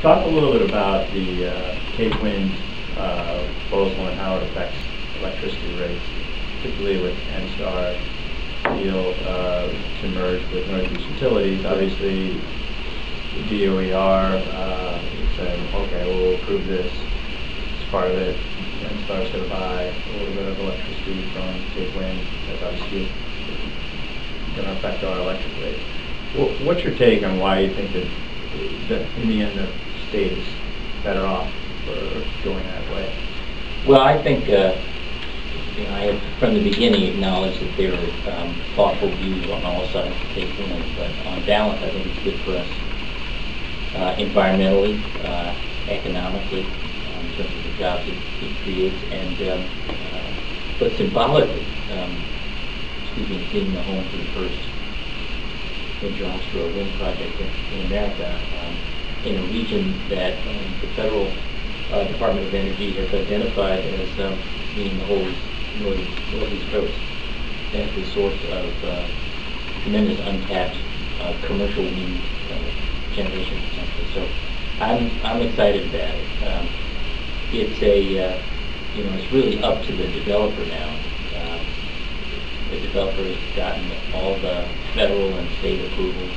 Talk a little bit about the Cape Wind proposal and how it affects electricity rates, particularly with NSTAR deal to merge with Northeast Utilities. Obviously, the DOER said, okay, we'll approve this as part of it. NSTAR's going to buy a little bit of electricity from Cape Wind. That's obviously going to affect our electric rates. What's your take on why you think that in the end the state is better off for going that way? Well, I think I have from the beginning acknowledged that there are thoughtful views on all sides of Cape Wind, but on balance, I think it's good for us environmentally, economically, in terms of the jobs it creates, and but symbolically, being the home for the first major offshore wind project in America, in a region that the federal Department of Energy has identified as being the whole northeast coast as the source of tremendous untapped commercial wind generation potential. So I'm excited about it. It's a it's really up to the developer now. The developer has gotten all the federal and state approvals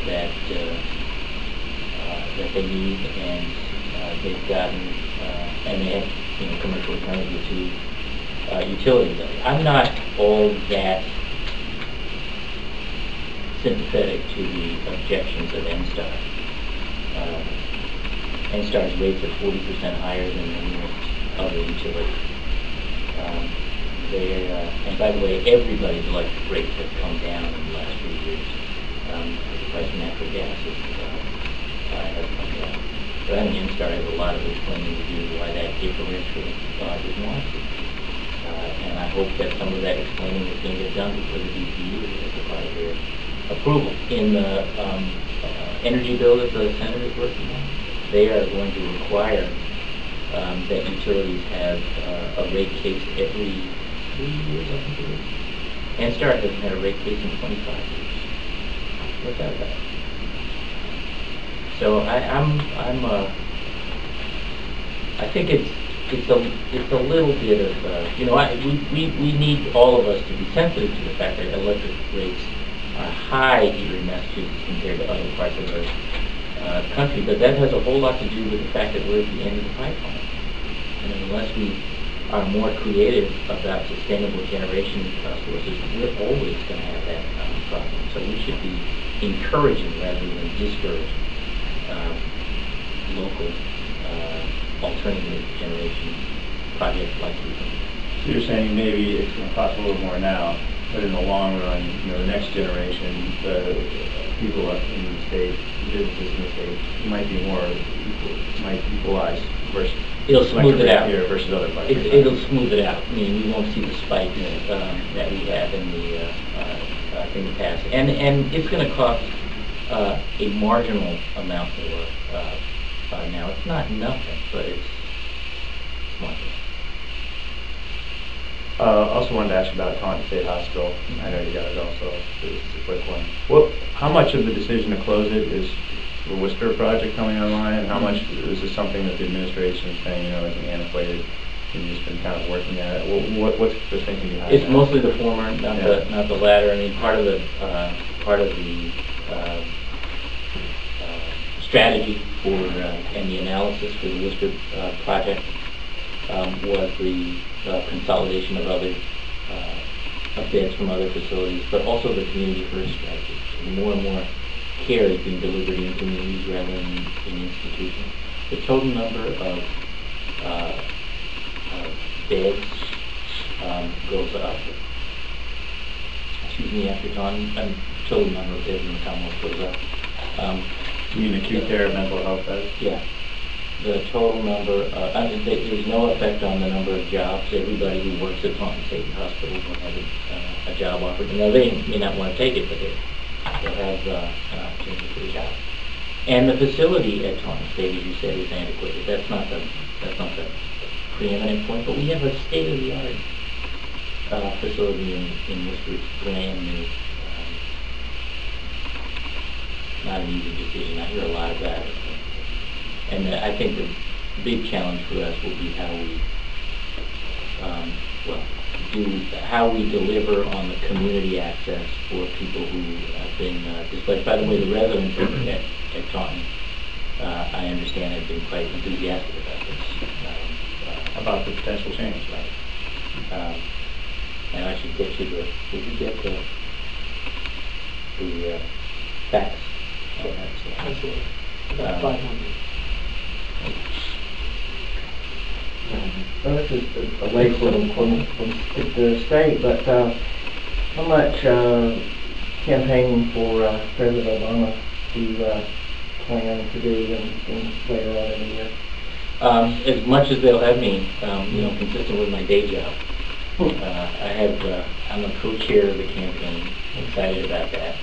that they need, and they've gotten and they have commercial alternative to utility. I'm not all that sympathetic to the objections of NSTAR. NSTAR's rates are 40% higher than the nearest other utility. And by the way, everybody's electric rates have come down in the last few years. The price of natural gas has come down. But I think NSTAR has a lot of explaining to do why that differential is warranted. And I hope that some of that explaining is going to get done before the DPU is part of their approval. In the energy bill that the Senate is working on, they are going to require that utilities have a rate case every 3 years, I think it is. NSTAR hasn't had a rate case in 25 years. What's that about? So I think it's a little bit of we need all of us to be sensitive to the fact that electric rates are high here in Massachusetts compared to other parts of the country, but that has a whole lot to do with the fact that we're at the end of the pipeline. And unless we are more creative about sustainable generation sources, we're always going to have that problem. So we should be encouraging rather than discouraging local alternative generation projects like these. So you're saying maybe it's going to cost a little more now, but in the long run, the next generation, the people up in the state, businesses in the state, might be more might equalize versus it'll smooth it out here versus other places. It'll smooth it out. I mean, we won't see the spikes that we have in the past, and it's going to cost a marginal amount more now. It's not nothing, but it's marginal. Also wanted to ask you about Taunton State Hospital. I know you got it also. It's a quick one. Well, how much of the decision to close it is the Worcester project coming online, and how much is this something that the administration is saying, is antiquated, and you've just been kind of working at it? What's the thinking behind it? It's mostly the former, not the latter. I mean, part of the strategy for and the analysis for the Worcester project was the consolidation of other beds from other facilities, but also the community first strategy. So more and more care is being delivered in communities rather than in institutions. The total number of beds goes up. After Taunton, total number of beds in the Commonwealth goes up. You mean acute care, mental health beds? Yeah. The total number, there's no effect on the number of jobs. Everybody who works at Taunton State Hospital will have a job offered. Now, they may not want to take it, but they'll have an opportunity for the job. And the facility at Taunton State, as you said, is antiquated. That's not the preeminent point, but we have a state-of-the-art facility in Worcester. It's brand new. not an easy decision. I hear a lot about it. And I think the big challenge for us will be how we, how we deliver on the community access for people who have been displaced. By the way, the residents at Taunton, I understand, have been quite enthusiastic about this. About the potential change. Right. And I should get you the, did you get the facts? Oh, Absolutely. About 500. Well, this is away from the state, but how much campaigning for President Obama do you plan to do in later on in the year? As much as they'll have me, consistent with my day job. I'm a co-chair of the campaign. I'm excited about that.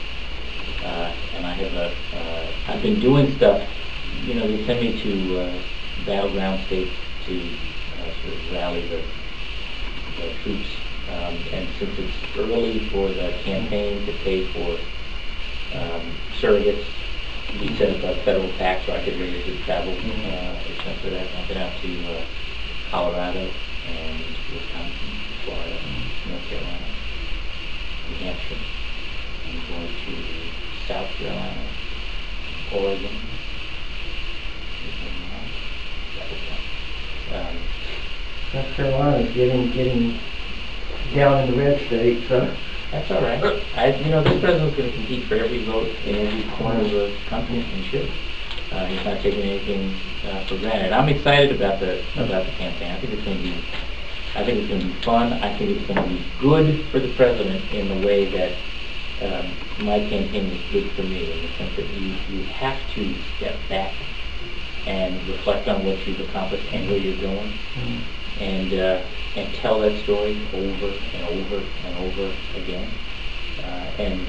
And I've been doing stuff. They send me to battleground states to sort of rally the troops. And since it's early for the campaign to pay for surrogates, we set up a federal tax so I could raise the travel expense for that. I've been out to Colorado and Wisconsin, Florida, North Carolina, New Hampshire. I'm going to South Carolina, Oregon. South Carolina's getting down in the red state, so. That's all right. This president's going to compete for every vote in every corner of the country, and should. He's not taking anything for granted. I'm excited about the campaign. I think it's going to be fun. I think it's going to be good for the president in the way that my campaign was good for me, in the sense that you have to step back and reflect on what you've accomplished and where you're going, and tell that story over and over and over again, and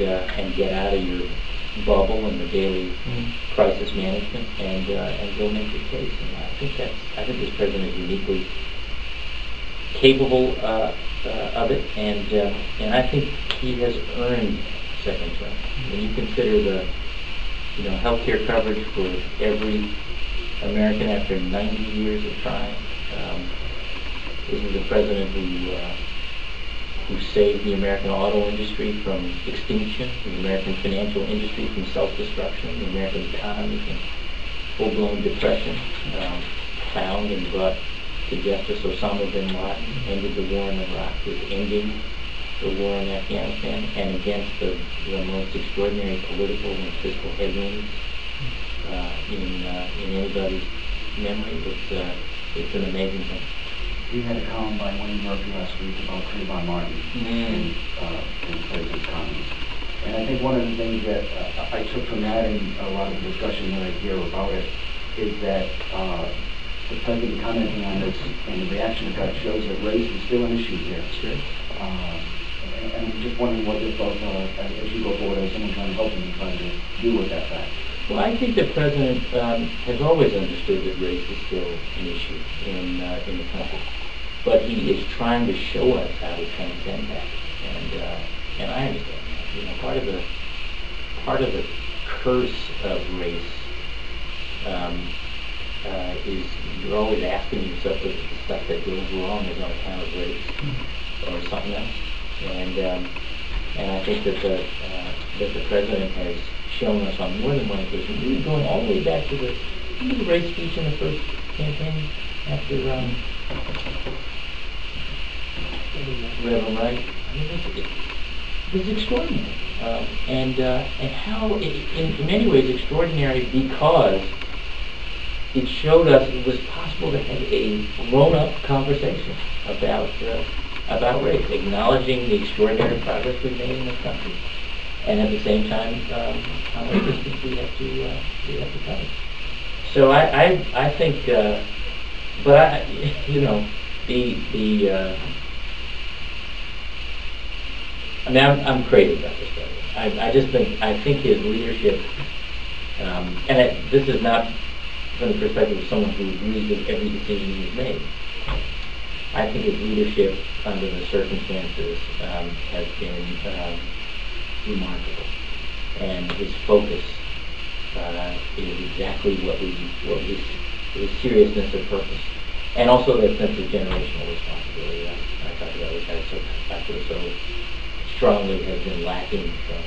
get out of your bubble and the daily crisis management, and go make your case. And I think this president is uniquely capable of it, and I think he has earned second term. When you consider the healthcare coverage for every American after 90 years of trying. This is a president who saved the American auto industry from extinction, the American financial industry from self-destruction, the American economy from full-blown depression, found and brought to justice Osama bin Laden, ended the war in Iraq, was ending the war in Afghanistan, and against the most extraordinary political and fiscal headwinds in anybody's memory. It's an amazing thing. We had a column by Wayne Murphy last week about Trayvon Martin and President comments. And I think one of the things that I took from that, and a lot of discussion that I hear about it, is that the President commenting on this and the reaction it got shows that race is still an issue here. Sure. And I'm just wondering what your thoughts are as you go forward, as someone trying to help him trying to deal with that fact. Well, I think the president has always understood that race is still an issue in the country, but he is trying to show us how to transcend that, and I understand that. Part of the curse of race is you're always asking yourself if the stuff that goes wrong is on account of race or something else, and I think that the president has shown us on more than one occasion, really going all the way back to the race speech in the first campaign after Reverend Wright. I mean, it's extraordinary, and how in many ways extraordinary, because it showed us it was possible to have a grown-up conversation about race, acknowledging the extraordinary progress we've made in this country, and at the same time, how much distance we have to cover. So I think, but I'm crazy about this president. I think his leadership, this is not from the perspective of someone who agrees with every decision he's made. I think his leadership under the circumstances has been remarkable, and his focus is exactly what the seriousness of purpose, and also that sense of generational responsibility that I talked about, which I feel so strongly has been lacking from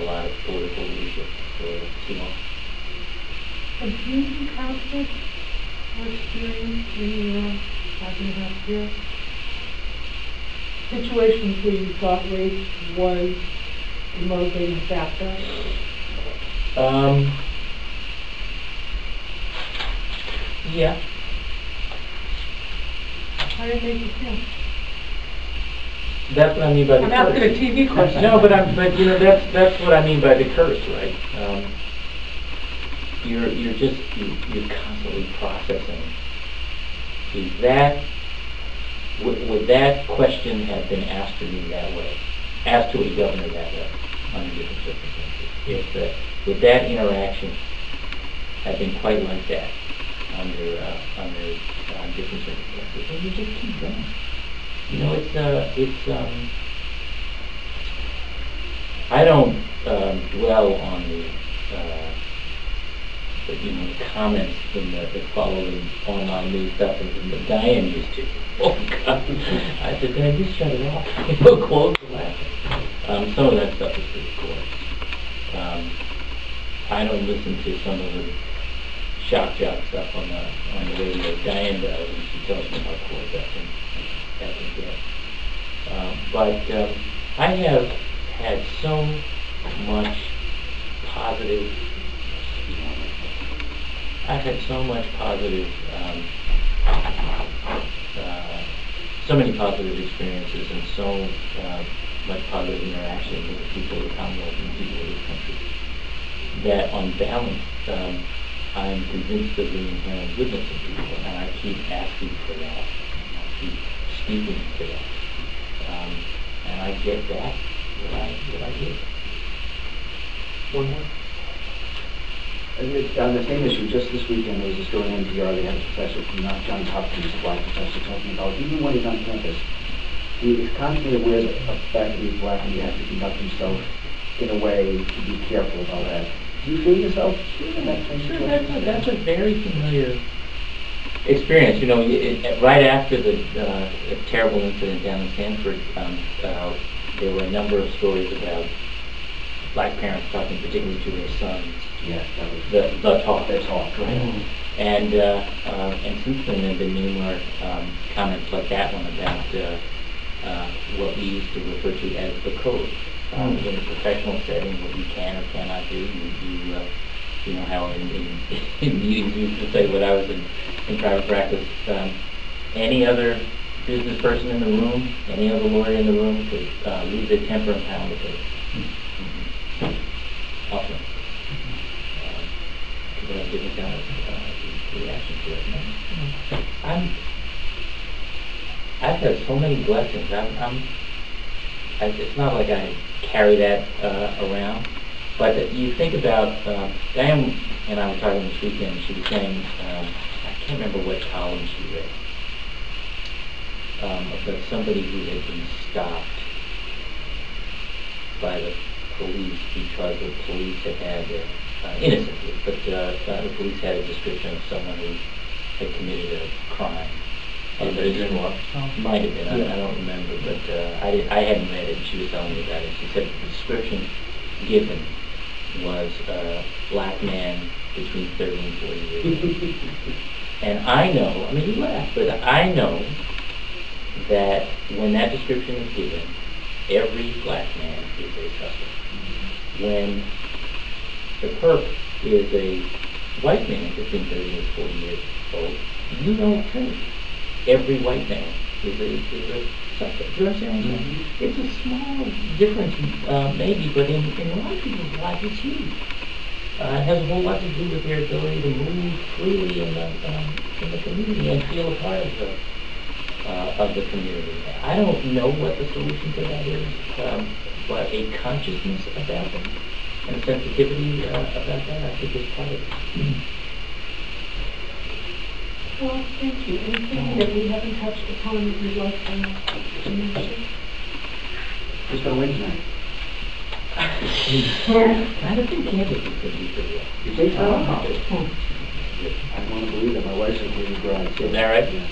a lot of political leadership for too long. Have you encountered or experienced in your 5.5 years situations where you thought race was the motivating factor? Yeah. How did it make you feel? That's what I mean by the I'm curse. asking a TV question. No, but that's what I mean by the curse, right? You're constantly processing. Would that question have been asked to me that way, asked to a governor that way, under different circumstances? Would that interaction have been quite like that under different circumstances? And you just keep going. You know, I don't dwell on the comments in the following online news stuff that Diane used to. Oh God! I said, "Dad, just shut it off." Close the laughing. Some of that stuff is pretty cool. I don't listen to some of the shock jock stuff on the radio. Diane does, and she tells me how cool that can get. But I have had so much positive. I've had so much positive, so many positive experiences, and so much positive interaction with the people of the Commonwealth and the people of this country, that on balance, I'm convinced of the inherent goodness of people, and I keep asking for that. I keep speaking to that, and I get back what I get. One more. On the same issue, just this weekend, there was a story in NPR. They had a professor from Johns Hopkins, a black professor, talking about even when he's on campus, he is constantly aware of the fact that he's black and he has to conduct himself in a way to be careful about that. Do you feel yourself in that same situation? Sure, that's a very familiar experience. You know, right after the terrible incident down in Stanford, there were a number of stories about black parents talking particularly to their sons. Yes, that was the talk, right? Mm-hmm. And since then there have been numerous comments like that one about what we used to refer to as the code. In a professional setting, what you can or cannot do. You know how in meetings we used to say when I was in private practice, any other business person in the room, any other lawyer in the room could lose their temper and pound the table. Often. People have different kind of reaction to it. I've had so many blessings. It's not like I carry that around, but you think about, Diane and I were talking this weekend, she was saying, I can't remember what column she read, but somebody who had been stopped by the police because the police had innocently, but the police had a description of someone who had committed a crime. Might have been, I don't remember, but I hadn't read it, and she was telling me about it. She said the description given was a black man between 30 and 40 years. And I know, I mean, you laugh, but I know that when that description is given, every black man is a suspect. When the perp is a white man between 30 and 40 years old, you don't think every white man is a suspect. You know what I'm saying? Mm-hmm. It's a small difference, maybe, but in a lot of people's lives, it's huge. It has a whole lot to do with their ability to move freely in the community and feel a part of the community. I don't know what the solution to that is, but a consciousness about that and a sensitivity about that, I think, is part of it. Well, thank you. Anything that we haven't touched upon that you'd like to mention? Who's going to win tonight? I don't think Kansas is going to be pretty well. You think so? Oh. I want to believe that. My wife's a Queen's bride. Is that right? Yeah.